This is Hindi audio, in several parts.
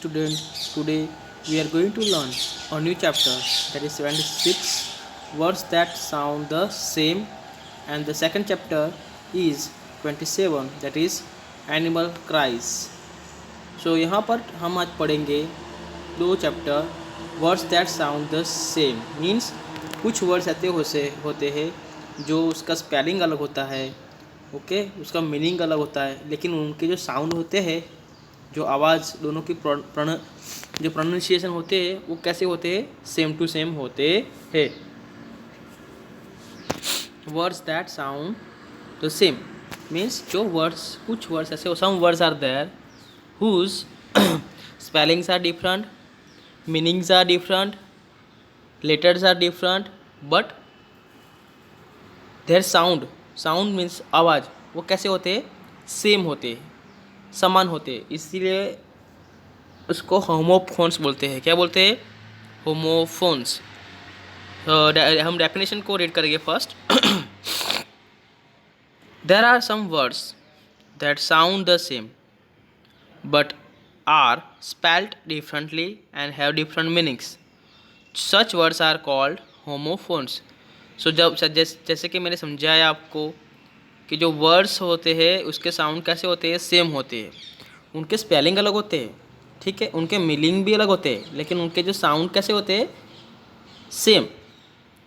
student. Today we are going to learn a new chapter, that is 76 words that sound the same, and the second chapter is 27, that is animal cries. So यहाँ पर हम आज पढ़ेंगे दो chapter words that sound the same means कुछ वर्ड्स ऐसे होते हैं जो उसका स्पेलिंग अलग होता है, ओके उसका मीनिंग अलग होता है, लेकिन उनके जो साउंड होते हैं, जो आवाज़ दोनों की जो प्रोनाउंसिएशन होते हैं वो कैसे होते हैं, सेम टू सेम होते हैं. Words that sound the same means जो वर्ड्स कुछ वर्ड्स ऐसे, some words are there whose spellings are different, meanings are different, letters are different, but their sound means आवाज़ वो कैसे होते हैं, सेम होते हैं, समान होते हैं, इसीलिए उसको होमोफोन्स बोलते हैं. क्या बोलते हैं? होमोफोन्स. हम डेफिनेशन को रीड करेंगे first. There are some words that sound the same but are spelled differently and have different meanings. Such words are called homophones. So जैसे कि मैंने समझाया आपको कि जो वर्ड्स होते हैं उसके साउंड कैसे होते हैं, सेम होते हैं, उनके स्पेलिंग अलग होते हैं, ठीक है, उनके मीनिंग भी अलग होते हैं, लेकिन उनके जो साउंड कैसे होते हैं, सेम,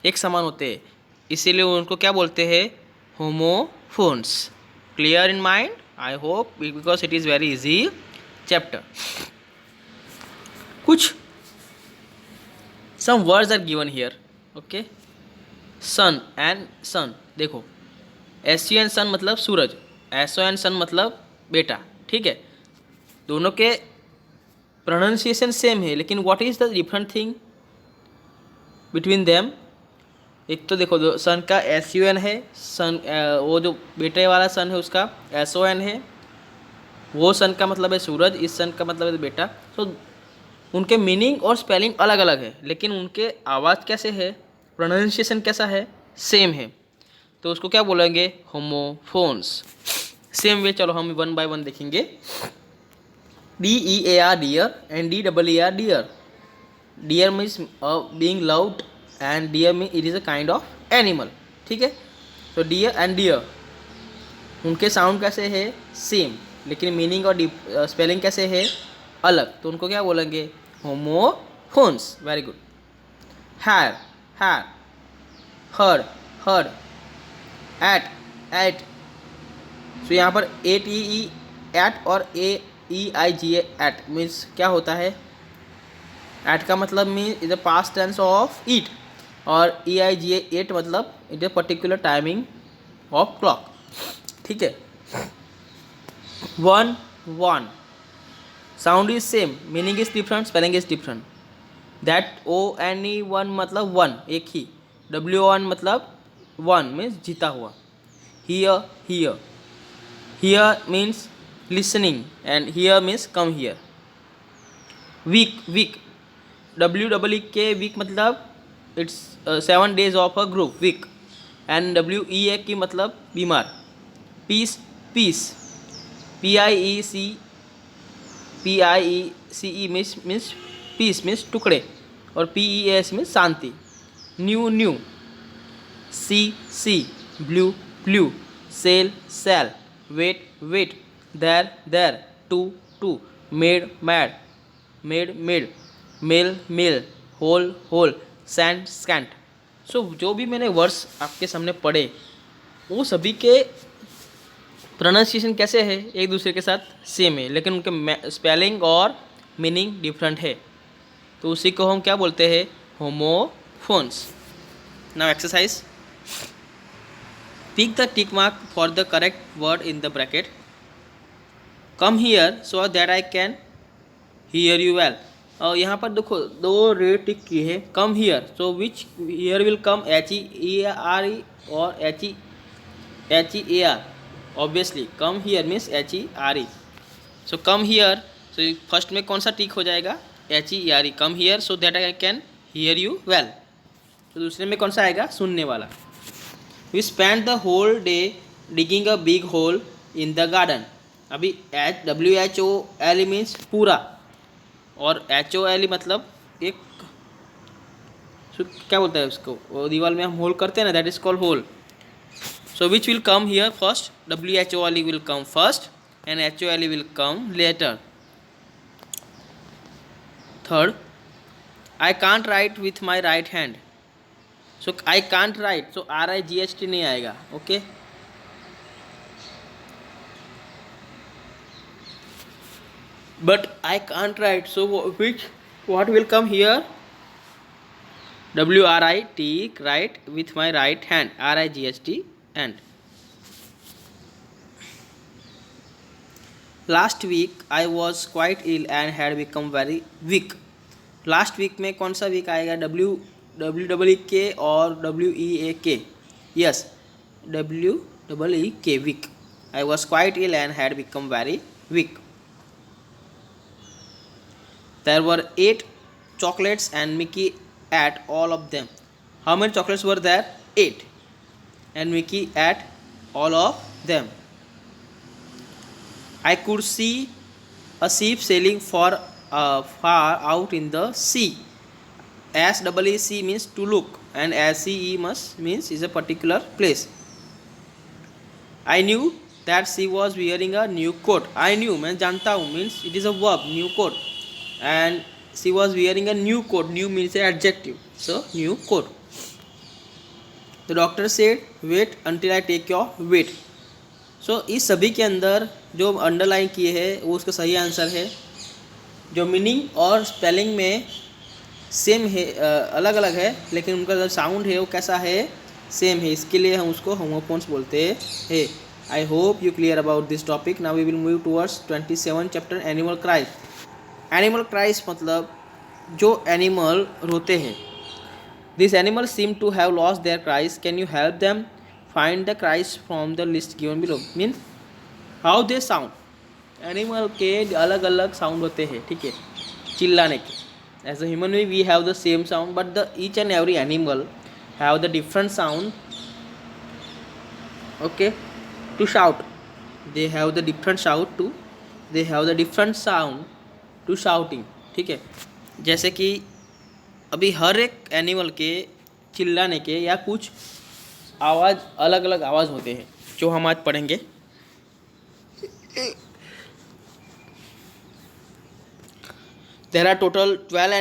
एक समान होते हैं, इसीलिए उनको क्या बोलते हैं, homophones. Clear in mind? I hope, because it is very easy chapter. कुछ some words are given here, okay. sun and sun. देखो SUN सन मतलब सूरज, SON सन मतलब बेटा, ठीक है. दोनों के प्रोनाउंसिएशन सेम है, लेकिन what is the different thing between them? एक तो देखो सन का SUN है, सन वो जो बेटे वाला सन है उसका SON है. वो सन का मतलब है सूरज, इस सन का मतलब है बेटा. तो उनके मीनिंग और स्पेलिंग अलग अलग है, लेकिन उनके आवाज़ कैसे है, प्रोनाउंसिएशन कैसा है, सेम है. तो उसको क्या बोलेंगे, होमोफोन्स. सेम वे चलो हम वन बाय वन देखेंगे. DEAR dear and DEER deer. Dear means being loved and deer mean it is a kind of animal, ठीक है. तो डियर एंड डियर उनके साउंड कैसे है, सेम, लेकिन मीनिंग और स्पेलिंग कैसे है, अलग. तो उनको क्या बोलेंगे, homophones. Very good. Hair hare, heard herd, eight. So यहाँ पर ATE एट और AEIGA एट मीन्स क्या होता है, एट का मतलब mean is the past tense of eat, और EIGA एट मतलब it is particular timing of clock, ठीक है. One sound is same, meaning is different, spelling is different. That ONE one मतलब वन, एक ही. WON मतलब वन मीन्स जीता हुआ. Here means listening and here means come here. Week WEEK week मतलब it's 7 days of a group, week. And WEAK मतलब बीमार. Piece PIECE means piece means टुकड़े, और PEAS मीन्स शांति. New sea blue sail, wait, there, two, made, male, hole, scent. So जो भी मैंने वर्ड्स आपके सामने पढ़े वो सभी के प्रोनाउंसिएशन कैसे है, एक दूसरे के साथ सेम है, लेकिन उनके स्पेलिंग और मीनिंग डिफरेंट है. तो उसी को हम क्या बोलते हैं, homophones. Now exercise. Pick the tick mark for the correct word in the bracket. Come here so that I can hear you well. और यहाँ पर देखो दो रेड टिक की है. Come here, so which here will come, HEARE और HEAR. Obviously come here means HERE. So come here, so first में कौन सा टिक हो जाएगा, HERE. Come here so that I can hear you well. तो दूसरे में कौन सा आएगा, सुनने वाला. We spend the whole day digging a big hole in the garden. अभी WHOL मीन्स पूरा, और HOLE मतलब एक क्या बोलता है उसको, वो दीवार में हम होल करते हैं ना, that is called hole. So which will come here first? WHOLE will come first and HOLE will come later. Third, I can't write with my right hand. So I can't write. So RIGHT नहीं आएगा. Okay. But I can't write. So what will come here? WRIT, write with my right hand. RIGHT and. Last week I was quite ill and had become very weak. Last week में कौन सा वीक आएगा? WEEK और WEAK. Yes, WEEK week. I was quite ill and had become very weak. There were 8 chocolates and Mickey ate all of them. How many chocolates were there? 8. And Mickey ate all of them. I could see a ship sailing far out in the sea. SEEC means to look, and SEE means is a particular place. I knew that she was wearing a new coat. I knew मैं जानता हूँ means it is a verb, new coat, and she was wearing a new coat. New means an adjective, so new coat. The doctor said wait until I take your weight. सो इस सभी के अंदर जो अंडरलाइन किए हैं वो उसका सही आंसर है. जो मीनिंग और स्पेलिंग में सेम है, अलग अलग है, लेकिन उनका जो साउंड है वो कैसा है, सेम है. इसके लिए हम उसको होमोफोन्स बोलते हैं. I hope you clear about this topic. Now we will move towards 27 chapter animal cries. Animal cries मतलब जो एनिमल रोते हैं. This animal seem to have lost their cries. Can you help them? Find the cries from the list given below. Mean how they sound. Animal के अलग अलग साउंड होते हैं, ठीक है, चिल्लाने के. As a human we have the same sound, but the each and every animal have the different sound. Okay, to shout. They have the different shout too, they have the different sound to shouting. ठीक है, जैसे कि अभी हर एक एनिमल के चिल्लाने के या कुछ आवाज़, अलग अलग आवाज़ होते हैं जो हम आज पढ़ेंगे. There are total 12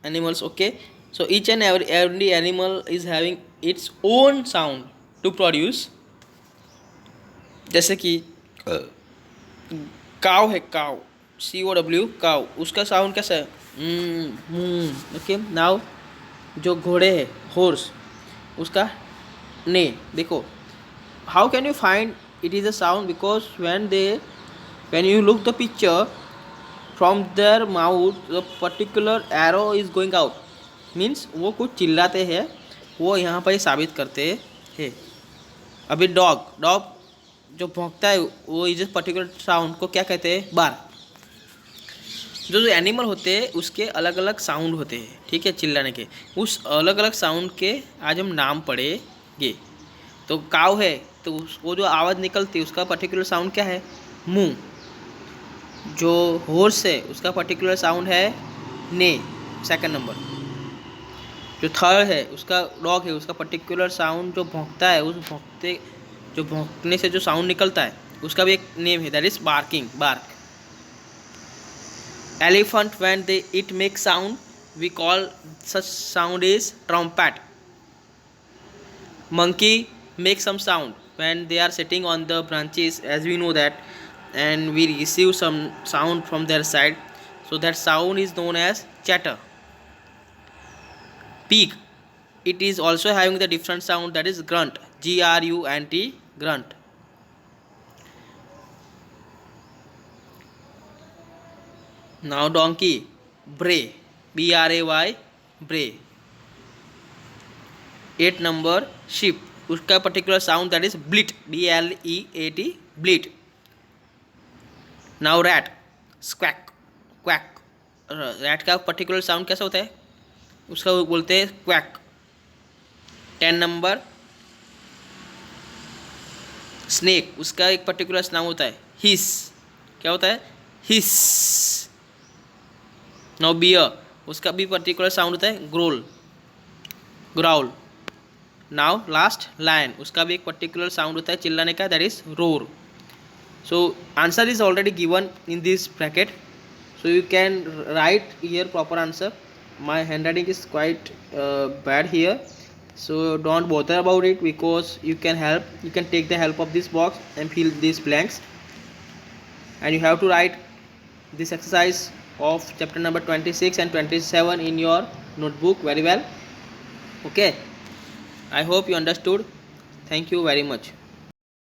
animals. Okay, so each and every animal is having its own sound to produce. जैसे कि काव है, काव, COW, काव, उसका साउंड कैसा है? ओके. नाउ जो घोड़े है, हॉर्स, उसका ने. देखो, how can you find it is a sound? Because when you look the picture, from their mouth the particular arrow is going out. Means वो कुछ चिल्लाते हैं, वो यहाँ पर साबित करते हैं. अभी डॉग जो भौंकता है वो इस पर्टिकुलर साउंड को क्या कहते हैं? बार. जो एनिमल होते हैं उसके अलग अलग साउंड होते हैं, ठीक है, चिल्लाने के. उस अलग अलग साउंड के आज हम नाम पढ़ेंगे. तो काव है तो वो जो आवाज़ निकलती है उसका पर्टिकुलर साउंड क्या है? मुंह. जो हॉर्स है उसका पर्टिकुलर साउंड है ने, सेकंड नंबर. जो थर्ड है उसका डॉग है, उसका पर्टिकुलर साउंड जो भौंकता है, उस भौंकने से जो साउंड निकलता है उसका भी एक नेम है, that is barking, bark. Elephant when they it make sound we call such sound is trumpet. Monkey make some sound when they are sitting on the branches, as we know that, and we receive some sound from their side, so that sound is known as chatter. Pig, it is also having the different sound, that is grunt, GRUNT, grunt. Now donkey, bray, BRAY, bray. 8 number sheep, उसका particular sound that is bleat, BLEAT, bleat. Now rat, squeak, quack. Rat का पर्टिकुलर साउंड कैसा होता है? उसका बोलते हैं क्वैक. 10 नंबर स्नेक, उसका एक पर्टिकुलर साउंड होता है हिस. क्या होता है? हिस. नाउ बियर, उसका भी पर्टिकुलर साउंड होता है growl, growl. Now last lion, उसका भी एक पर्टिकुलर साउंड होता है चिल्लाने का, that is roar. So answer is already given in this bracket, so you can write here proper answer. My handwriting is quite bad here, so don't bother about it, because you can take the help of this box and fill these blanks, and you have to write this exercise of chapter number 26 and 27 in your notebook very well. Okay, I hope you understood. Thank you very much.